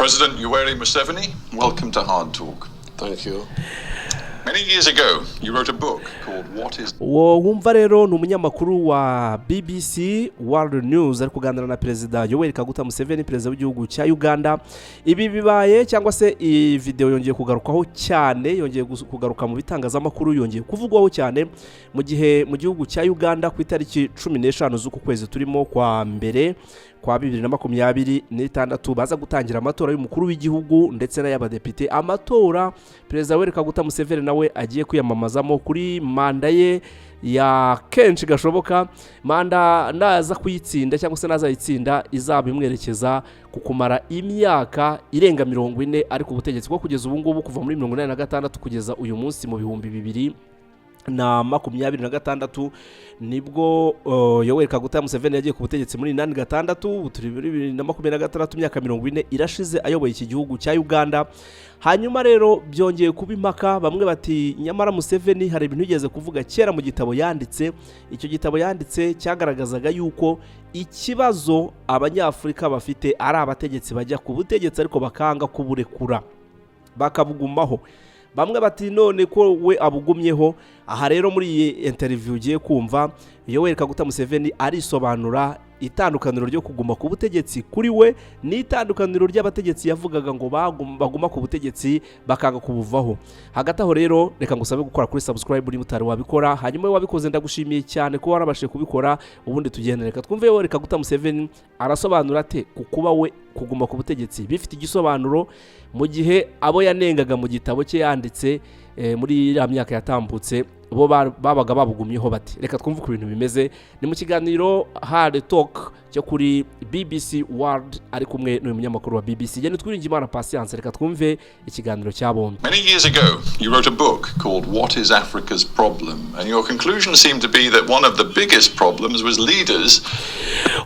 President Yoweri Museveni, welcome to Hard Talk. Thank you. Many years ago, you wrote a book called What is... wumva rero ni umunyamakuru wa BBC World News ari kuganira na Perezida Yoweri Kaguta Museveni, perezida w'igihugu cya Uganda. Ibi bibaye cyangwa se iyi video yongeye kugarukaho cyane, yongeye kugaruka mu bitangazamakuru, yongeye kuvugwaho cyane mu gihe mu gihugu cya Uganda ku itariki 15 z'uku kwezi turimo kwa mbere kwa 2026 baza gutangira amatora y'umukuru w'igihugu ndetse n'ay'abadepite. Amatora Perezida Yoweri Kaguta Museveni nawe agiye kwiyamamazamo kuri manda ye ya kenshi gashoboka. Manda naza kuyitsinda cyangwa se nazayitsinda izaba imwerekeza kukumara imyaka irenga 40 ari ku butegetsi bwo kugeza ubu ngubu kuva muri 1986 kugeza uyu munsi mu bihumbi 2026 nibwo Yoweri Kaguta Museveni yagiye ku butegetsi muri 86 turi muri 2026 imyaka 40 irashize ayoboye iki gihugu cya Uganda. Hanyuma rero byongeye kuba impaka, bamwe bati nyamara Museveni hari ibintu yigeze kuvuga kera mu gitabo yanditse. Icyo gitabo yanditse cyagaragazaga yuko ikibazo abanyafrika bafite ari abategetsi bajya ku butegetsi ariko bakanga kuburekura bakabugumaho. Bamwe bati none ko we abugumyeho. Aha rero muri iyi interview ugiye kumva Yoweri Kaguta Museveni arisobanura itandukaniro ryo kuguma ku butegetsi kuri we n'itandukaniro ry'abategetsi yavugaga ngo baguma ku butegetsi bakanga kubuvaho. Hagati aho rero reka ngusabe gukora kuri subscribe uri mutari wabikora, hanyuma wabikoze ndagushimiye cyane ko warabashe kubikora. Ubundi tugende reka twumve Yoweri Kaguta Museveni arasobanura ate kukuba we kuguma ku butegetsi bifite igisobanuro mu gihe abo yanengaga mu gitabo cye yanditse muri ya myaka yatambutse bo babaga babugumyeho bati. Reka twumve ku bintu bimeze. Ni mu kiganiro Hard Talk cyo kuri BBC World ari kumwe n'uyu munyamakuru wa BBC Jene Twiringimana Patience. Reka twumve ikiganiro cyabombi. Many years ago, you wrote a book called What is Africa's Problem? And your conclusion seemed to be that one of the biggest problems was leaders.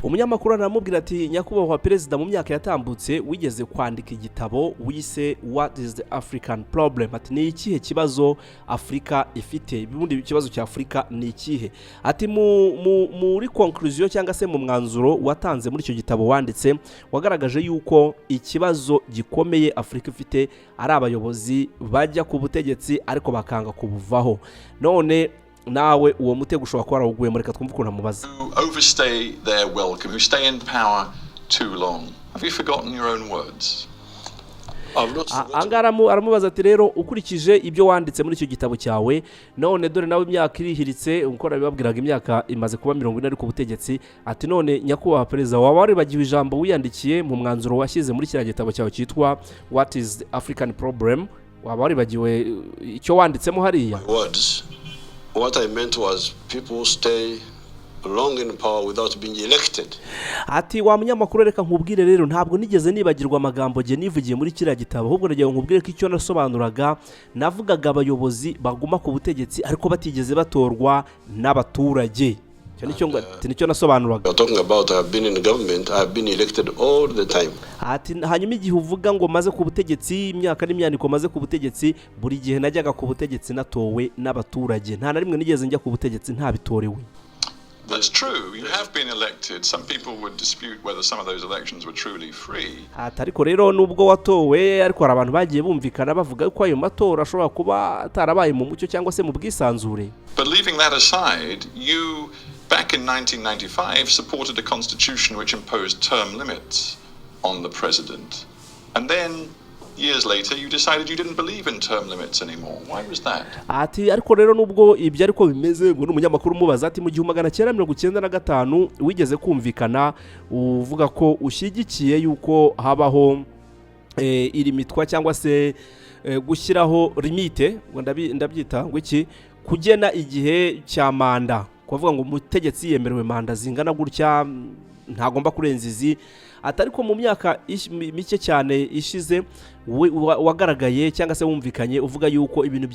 Umunyamakuru aramubwira ati nyakubahwa perezida mu myaka yatambutse wigeze kwandika igitabo wise What is the African Problem? Ati ni ikihe kibazo Afrika ifite? Ibibundi kibazo cya Afrika ni ikihe? Ati muri conclusion cyangwa se mu mwanzuro watanze muri icyo gitabo wanditse wagaragaje yuko ikibazo gikomeye Afrika ifite ari abayobozi bajya ku butegetsi ariko bakanga kubuvaho. None nawe uwo mutego ushobora kuba warawuguye. Reka twumve ukuntu amubaza. Overstay their welcome, who stay in power too long. Have you forgotten your own words? Aramubaza ati rero ukurikije ibyo wanditse muri icyo gitabo cyawe none dore nawe imyaka irihiritse uko nabibabwiraga imyaka imaze kuba 40 ari ku butegetsi. Ati none nyakubahwa perezida waba waribagiwe ijambo wiyandikiye mu mwanzuro washyize muri kiriya gitabo cyawe cyitwa What is the African Problem? Waba waribagiwe icyo wanditsemo hariya? What I meant was people stay long in power without being elected. Ati wa munyamakuru reka nkubwire rero ntabwo nigeze nibagirwa amagambo je nivugiye muri kiriya gitabo, ahubwo nagiye nkubwire ko icyo nasobanuraga navugaga abayobozi baguma ku butegetsi ariko batigeze batorwa n'abaturage. Nicyo nasobanuraga. Talking about I have been in the government, I have been elected all the time. Ati hanyuma igihe uvuga ngo maze ku butegetsi imyaka n'imyaniko maze ku butegetsi buri gihe najyaga ku butegetsi natowe n'abaturage, nta na rimwe nigeze njya ku butegetsi ntabitorewe. That's true. You have been elected. Some people would dispute whether some of those elections were truly free. Ariko rero nubwo watowe ariko hari abantu bagiye bumvikana bavuga ko ayo matora ashobora kuba atarabaye mu mucyo cyangwa se mu bwisanzure. But leaving that aside, you back in 1995 supported a constitution which imposed term limits on the president. And then years later you decided you didn't believe in term limits anymore. Why was that? Ati ariko rero nubwo ibyo ariko bimeze ngo n'umunyamakuru mubaza ati mu 1995 wigeze kumvikana uvuga ko ushyigikiye yuko habaho irimitwa cyangwa se gushyiraho limite ngo ndabyita ngo iki kugena igihe cya manda, kuvuga ngo umutegetsi yemerewe manda zingana gutya ntagomba kurenza izi. Atariko mu myaka mike cyane ishize wagaragaye cyangwa se wumvikanye uvuga yuko ibintu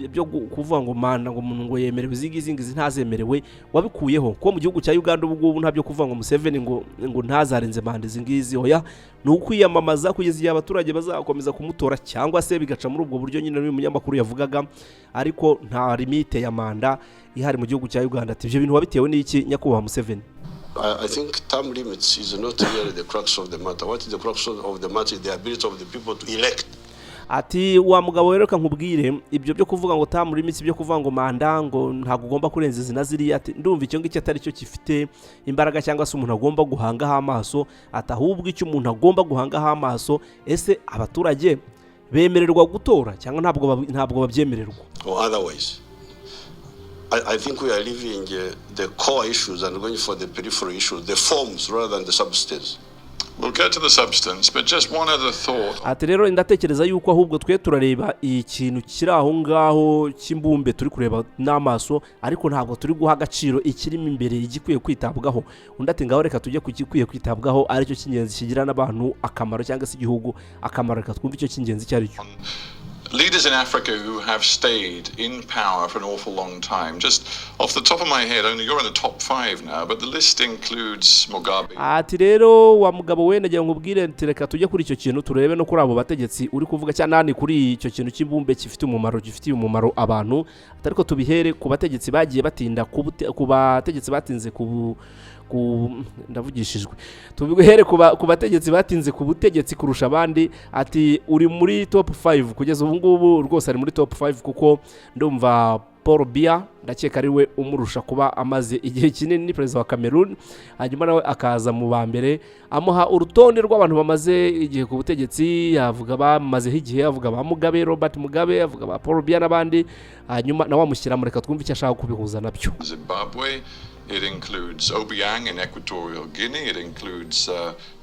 byo kuvuga ngo manda ngo umuntu ngo yemerewe izingizi ntazemerewe wabikuyeho ko mu gihugu cya Uganda ubu ntabyo kuvuga ngo Museveni ngo ntazarenze manda izingizi. Oya, ni ukwiyamamaza kugeza igihe abaturage bazakomeza kumutora cyangwa se bigaca muri ubwo buryo nyine n'umunyamakuru yavugaga, ariko nta limite ya manda ihari mu gihugu cya Uganda. Ati ibyo bintu wabitewe n'iki nyakubahwa Museveni? I think term limits is not really the crux of the matter. What is the crux of the matter is the ability of the people to elect. Ati wa mugabo weruka nkubwire ibyo byo kuvuga ngo term limits byo kuvuga ngo manda ngo ntago ugomba kurenza izina ziri ati ndumva icyo ngicyo atari cyo gifite imbaraga cyangwa se umuntu agomba guhanga ha amaso atahubwo icyo umuntu agomba guhanga ha amaso ese abaturage bemererwa gutora cyangwa ntabwo babyemererwa or otherwise. I think we are leaving the core issues and going for the peripheral issues, the forms rather than the substance. We'll get to the substance, but just one other thought. Ati rero ndatekereza yuko ahubwo twe turareba ikintu kiri aho ngaho cy'imbumbe turi kureba n'amaso ariko ntabwo turi guha agaciro ikirimo imbere igikwiye kwitabwaho undi ati ngaho reka tujye kugikwiye kwitabwaho aricyo cy'ingenzi kigira n'abantu akamaro cyangwa se igihugu akamaro reka twumve icyo cy'ingenzi cyari cyo. Leaders in Africa who have stayed in power for an awful long time. Just off the top of my head, only you're in the top 5 now, but the list includes Mugabe. Ati rero wa mugabo we nagira ngubwire reka tujye kuri icyo kintu turebe no kuri abo bategetsi uri kuvuga cyane nani kuri icyo kintu cy'imbumbe gifitiye umumaro abantu atariko tubihere ku bategetsi bagiye batinda ku bategetsi batinze ndavugishijwe tubihere ku bategetsi batinze ku butegetsi kurusha abandi ati uri muri top 5 kugeza ubu ngubu rwose ari muri top 5 kuko ndumva Paul Biya ndakeka ari we umurusha kuba amaze igihe kinini ni president wa Cameroon hanyuma nawe akaza mu bambere amuha urutonde rw'abantu bamaze igihe ku butegetsi yavuga bamazeho igihe yavuga ba Mugabe Robert Mugabe yavuga ba Paul Biya nabandi hanyuma nawe amushyira mureka twumve icyo ashaka kubihuza nabyo. Zimbabwe, it includes Obiang in Equatorial Guinea, it includes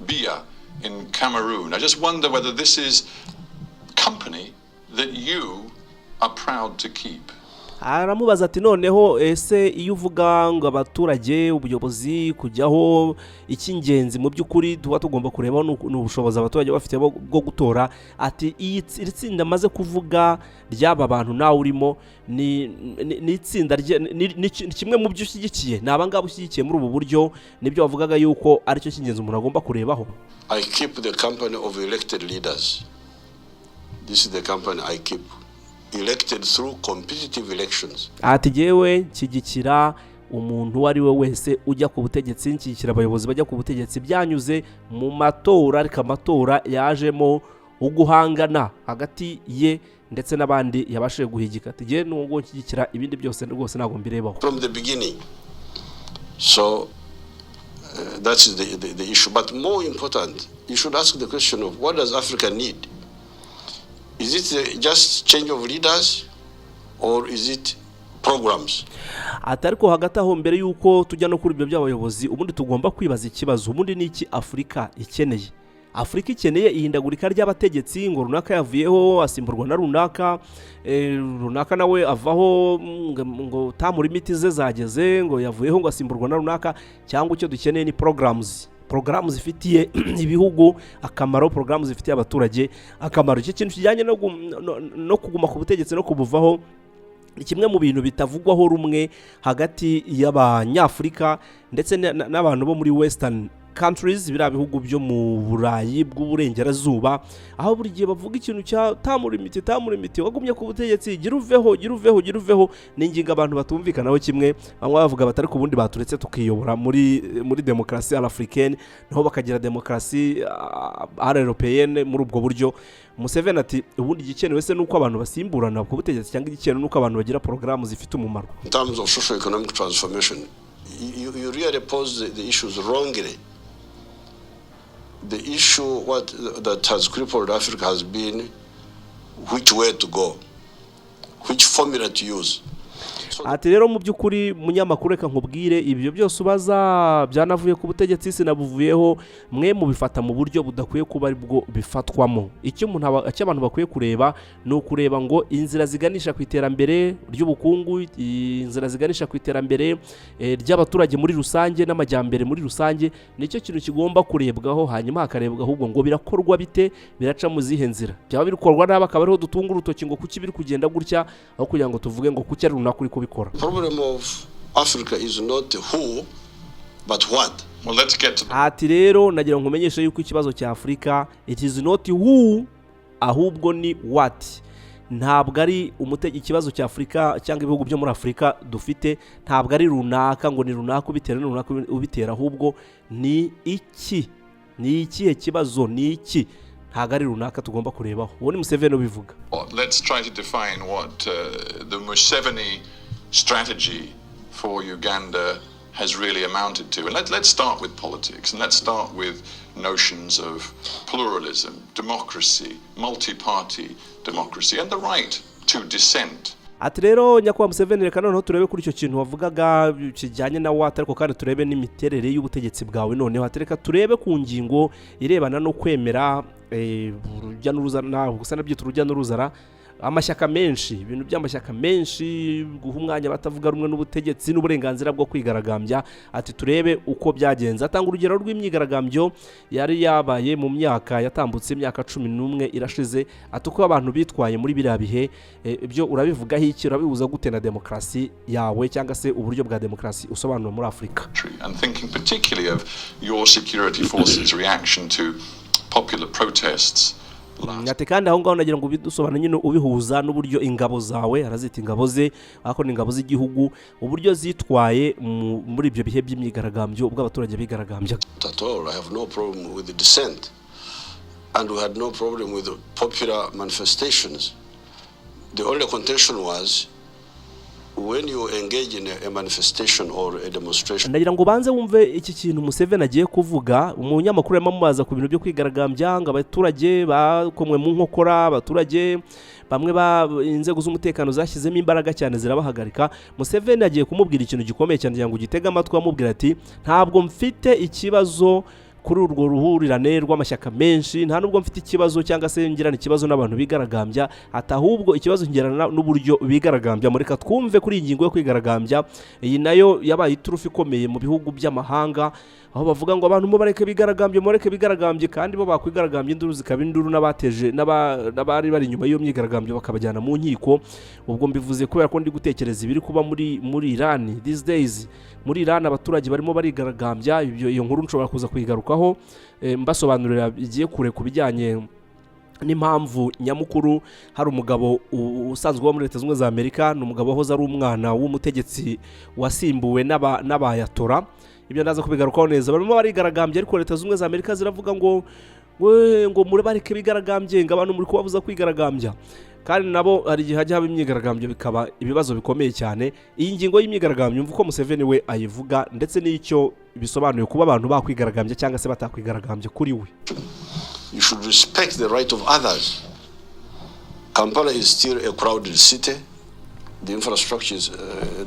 Biya in Cameroon. I just wonder whether this is company that you are proud to keep. Aramubaza ati noneho ese iyo uvuga ngo abaturage ubuyobozi kujyaho icy'ingenzi mu by'ukuri tuba tugomba kureba n'ubushobozi abaturage bafite bwo gutora ati iri tsinda maze kuvuga ry'aba bantu nawe urimo ni itsinda ni kimwe mu byo ushyigikiye ni abangaba ushyigikiye muri ubu buryo nibyo bavugaga yuko aricyo cy'ingenzi umuntu agomba kurebaho. I keep the company of elected leaders. This is the company I keep. Elected through competitive elections. Ati jewe nshyigikira umuntu wari we wese ujya ku butegetsi nshyigikira abayobozi bajya ku butegetsi byanyuze mu matora ariko amatora yajemo uguhangana hagati ye ndetse n'abandi yabashije guhigika ati je n'ubwo nshyigikira ibindi byose rwose ntago mbirebaho from the beginning. So that's the issue, but more important you should ask the question of what does Africa need? Is it just change of leaders or is it programs? Atariko hagati aho mbere yuko tujya no kuri ibyo by'abayobozi ubundi tugomba kwibaza ikibazo ubundi ni iki Afrika ikeneye. Afrika ikeneye ihindagurika ry'abategetsi ngo runaka yavuyeho asimburwa na runaka nawe avaho ngo tamura imiti ze zageze ngo yavuyeho ngo asimburwa na runaka cyangwa icyo dukeneye ni programs zifitiye ibihugu akamaro programs zifitiye abaturage akamaro iki kintu kijyanye no kuguma ku butegetsi no kubuvaho kimwe mu bintu bitavugwaho rumwe hagati y'abanyafrika ndetse n'abantu bo muri western countries bira bihugu byo mu Burayi bw'uburengerazuba aho buri gihe bavuga ikintu cya tamura imiti wagumye ku butegetsi giruveho n'inginga abantu batumvikanaho kimwe bamwe bavuga batari ku bundi baturetse tukiyobora muri demokrasi africaine naho bakagira demokrasi européenne muri ubwo buryo. Museveni ati ubundi gikenewe se nuko abantu basimburana ku butegetsi cyangwa igikenewe nuko abantu bagira programu zifite umumaro. In terms of social economic transformation, you really pose the issues wrongly. The issue that has crippled Africa has been which way to go, which formula to use. Ati rero mu by'ukuri munyamakuru reka nkubwire ibyo byose ubaza byanavuye ku butegetsi sinabuvuyeho mwe mu bifata mu buryo budakwiye kuba ari bwo bifatwamo. Icyo abantu bakwiye kureba no kureba ngo inzira ziganisha ku iterambere ry'ubukungu, inzira ziganisha ku iterambere ry'abaturage muri rusange n'amajyambere muri rusange nicyo kintu kigomba kurebwaho hanyuma hakarebwa ahubwo ngo birakorwa bite biraca mu zihe nzira. Byaba bikorwa naba akabariho dutunga urutoki ngo kuki biri kugenda gutya aho kugira ngo tuvuge ngo kuki ari runaka kubikora. Problem of Africa is not who but what. Well, let's get to Ati rero nagira nkumenyesha yuko ikibazo cya Afrika it is not who ahubwo ni what. ntabwo ari ikibazo cya Afurika cyangwa ibihugu byo muri Afurika dufite, ntabwo ari runaka ngo ni runaka ubitera ni runaka ubitera, ahubwo ni ikihe kibazo, ni iki, ntabwo ari runaka tugomba kurebaho. uwo ni Museveni ubivuga. Let's try to define what the Museveni strategy for Uganda has really amounted to. And let's start with politics, and let's start with notions of pluralism, democracy, multi-party democracy, and the right to dissent. Ati rero nyakubahwa Museveni, reka noneho turebe kuri icyo kintu wavugaga kijyanye na wata, ariko kandi turebe n'imiterere y'ubutegetsi bwawe. Noneho reka turebe ku ngingo irebana no kwemera urujya n'uruza, gusa nabyita urujya n'uruzara, amashyaka menshi, ibintu by'amashyaka menshi, guha umwanya batavuga rumwe n'ubutegetsi n'uburenganzira bwo kwigaragambya. Ati turebe uko byagenze. Atanga urugero rw'imyigaragambyo yari yabaye mu myaka yatambutse, imyaka 11 irashize. Ati uko abantu bitwaye muri biriya bihe, ibyo urabivugaho iki, urabibuza gute na demokrasi yawe cyangwa se uburyo bwa demokrasi usobanura muri Afurika? And thinking particularly of your security forces reaction to popular protests. Ati kandi aho ngaho nagira ngo bidusobanure nyine ubihuza n'uburyo ingabo zawe, arazita ingabo ze, ariko ni ingabo z'igihugu, uburyo zitwaye muri ibyo bihe by'imyigaragambyo ubwo abaturage bigaragambya. At all, I have no problem with the dissent, and we had no problem with the popular manifestations. The only contention was when you engage in a manifestation or a demonstration. Nagira ngo banze wumve iki kintu Museveni agiye kuvuga. Umunyamakuru yamamubaza ku bintu byo kwigaragambya, ngo abaturage bakomwe mu nkokora, abaturage bamwe inzego z'umutekano zashyizemo imbaraga cyane zirabahagarika. Museveni agiye kumubwira ikintu gikomeye cyane, kugira ngo ugitege amatwi, amubwira ati ntabwo mfite ikibazo kuri urwo ruhurirane rw'amashyaka menshi, nta nubwo mfite ikibazo cyangwa se ngirana ikibazo n'abantu bigaragambya, ati ahubwo ikibazo ngirana n'uburyo bigaragambya. Mureka twumve kuri iyi ngingo yo kwigaragambya. Iyi nayo yabaye iturufu ikomeye mu bihugu by'amahanga, aho bavuga ngo abantu mubareke bigaragambye, kandi bo bakwigaragambya induru zikaba induru, n'abateje n'abari bari inyuma y'iyo myigaragambyo bakabajyana mu nkiko. Ubwo mbivuze kubera ko ndi gutekereza ibiri kuba muri Iran these days. Muri Iran abaturage barimo barigaragambya, iyo nkuru nshobora kuza kuyigarukaho mbasobanurira igiye kure ku bijyanye n'impamvu nyamukuru. Hari umugabo usanzwe wa muri Leta Zunze za Amerika, ni umugabo wahoze ari umwana w'umutegetsi wasimbuwe n'abayatora. Ibyo ndaza kubigarukaho neza. Barimo barigaragambya, ariko Leta Zunze za Amerika ziravuga ngo muri bareke bigaragambye, ngo abantu muri kubabuza kwigaragambya. Kandi nabo hari igihe hajya haba imyigaragambyo bikaba ibibazo bikomeye cyane. Iyi ngingo y'imyigaragambyo mvuko Museveni we ayivuga, ndetse n'icyo bisobanuye kuba abantu bakwigaragambya cyangwa se batakwigaragambya kuri we. You should respect the right of others. Kampala is still a crowded city. The infrastructure is,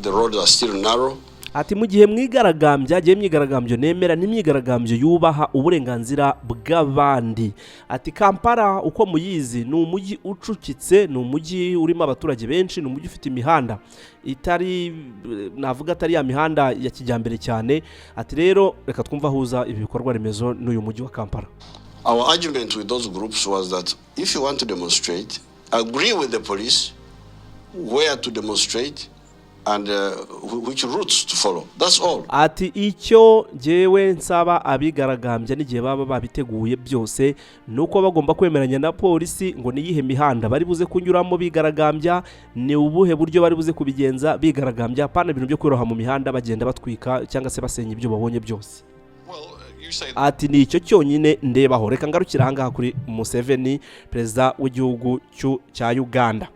the roads are still narrow. Ati mu gihe myigaragambyo nemera n'imyigaragambyo yubaha uburenganzira bw'abandi. Ati Kampala uko muyizi ni umujyi ucukitse, ni umujyi urimo abaturage benshi, ni umujyi ufite imihanda navuga atari ya mihanda ya kijyambere cyane. Ati rero reka twumva ahuza ibi bikorwa remezo n'uyu mujyi wa Kampala. Our argument with those groups was that if you want to demonstrate, agree with the police where to demonstrate and which routes to follow. That's all. Ati icyo jewe nsaba abigaragambya n'igihe baba babiteguye byose nuko bagomba kwemeranya na polisi ngo niyihe mihanda bari buze kunyuramo bigaragambya, ni ubuhe buryo bari buze kubigenza bigaragambya, pana ibintu byo kwiroha mu mihanda bagenda batwika cyangwa se basenya ibyo babonye byose. Ati ni icyo cyonyine ndebaho. Reka ngarukira ahangaha kuri Museveni, perezida w'igihugu cya Uganda.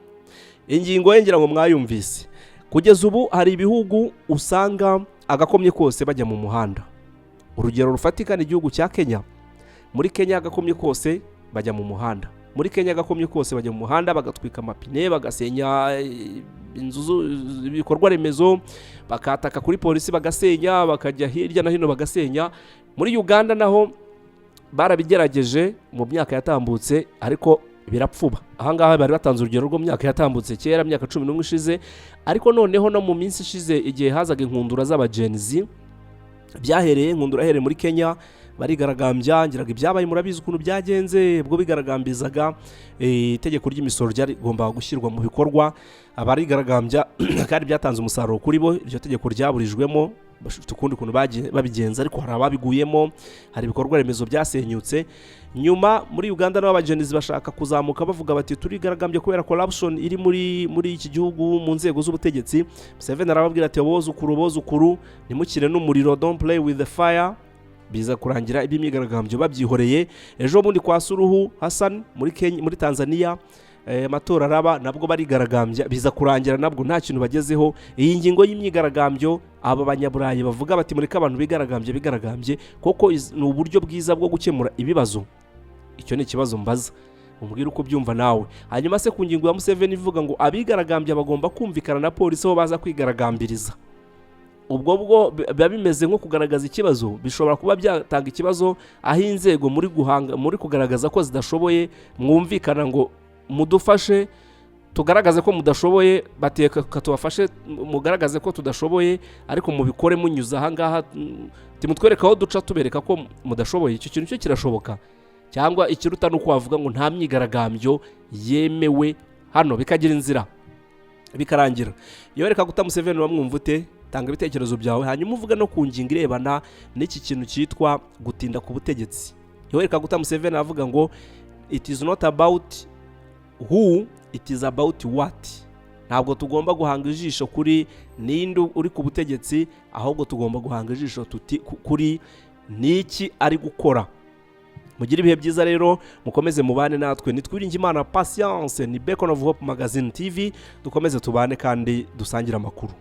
Ingingo yengera ngo mwayumvise. Kugeza ubu hari ibihugu usanga agakomye kose bajya mu muhanda. Urugero rufatika ni igihugu cya Kenya. Muri Kenya agakomye kose bajya mu muhanda. Muri Kenya agakomye kose bajya mu muhanda, bagatwika amapine, bagasenya inzu, ibikorwa remezo, bakataka kuri polisi bagasenya, bakajya hirya no hino bagasenya. Muri Uganda naho barabigerageje mu myaka yatambutse, ariko birapfuba. Ahangaha bari batanze urugero rwo myaka yatambutse kera, myaka 11 ishize, ariko noneho no mu minsi ishize igihe hazaga inkundura z'abagenzi, byahereye inkundura hereye muri Kenya, barigaragambya, ngiraga ibyabaye murabizi ukuntu byagenze. Ubwo bigaragambizaga itegeko ry'imisoro ryari gomba gushyirwa mu bikorwa, abarigaragambya kandi byatanze umusaruro kuri bo. Iryo tegeko ryaburijwemo bafite ukundi kuntu babigenza, ariko hari ababiguyemo, hari ibikorwa remezo byasenyutse. Nyuma muri Uganda nabo abajenizi bashaka kuzamuka bavuga bati turigaragambye kubera corruption iri muri iki gihugu mu nzego z'ubutegetsi. Museveni arababwira ati boza ukuru nimukire n'umuriro, don't play with the fire. Biza kurangira iby'imyigaragambyo babyihoreye. Ejo bundi kwa Suluhu Hassan muri Tanzania amatora araba, nabwo barigaragambya, biza kurangira nabwo nta kintu bagezeho. Iyi ngingo y'imyigaragambyo aba banyaburayi bavuga bati mureka abantu bigaragambye koko ni uburyo bwiza bwo gukemura ibibazo. Icyo ni ikibazo mbaza, umbwira uko byumva nawe. Hanyuma se ku ngingo ya Museveni ivuga ngo abigaragambya bagomba kumvikana na polisi aho baza kwigaragambiriza, ubwo biba bimeze nko kugaragaza ikibazo, bishobora kuba byatanga ikibazo aho inzego muri kugaragaza ko zidashoboye mwumvikana ngo mudufashe tugaragaze ko mudashoboye, bateka tubafashe mugaragaze ko tudashoboye, ariko mubikore munyuze ahangaha timutwereka aho duca tubereka ko mudashoboye. Icyo kintu cyo kirashoboka, cyangwa ikiruta nuko wavuga ngo nta myigaragambyo yemewe hano, bikagira inzira bikarangira. Yoweri Museveni wamwumva ute? Tanga ibitekerezo byawe, hanyuma uvuga no ku ngingo irebana n'iki kintu cyitwa gutinda ku butegetsi. Yoweri Museveni avuga ngo it is not about who, it is about what. Ntabwo tugomba guhanga ijisho kuri ninde uri ku butegetsi, ahubwo tugomba guhanga ijisho kuri niki ari gukora. Mugire ibihe byiza rero, mukomeze mubane natwe. Nitwiringe Imana Patience, ni Beacon of Hope Magazine TV. Dukomeze tubane kandi dusangire amakuru.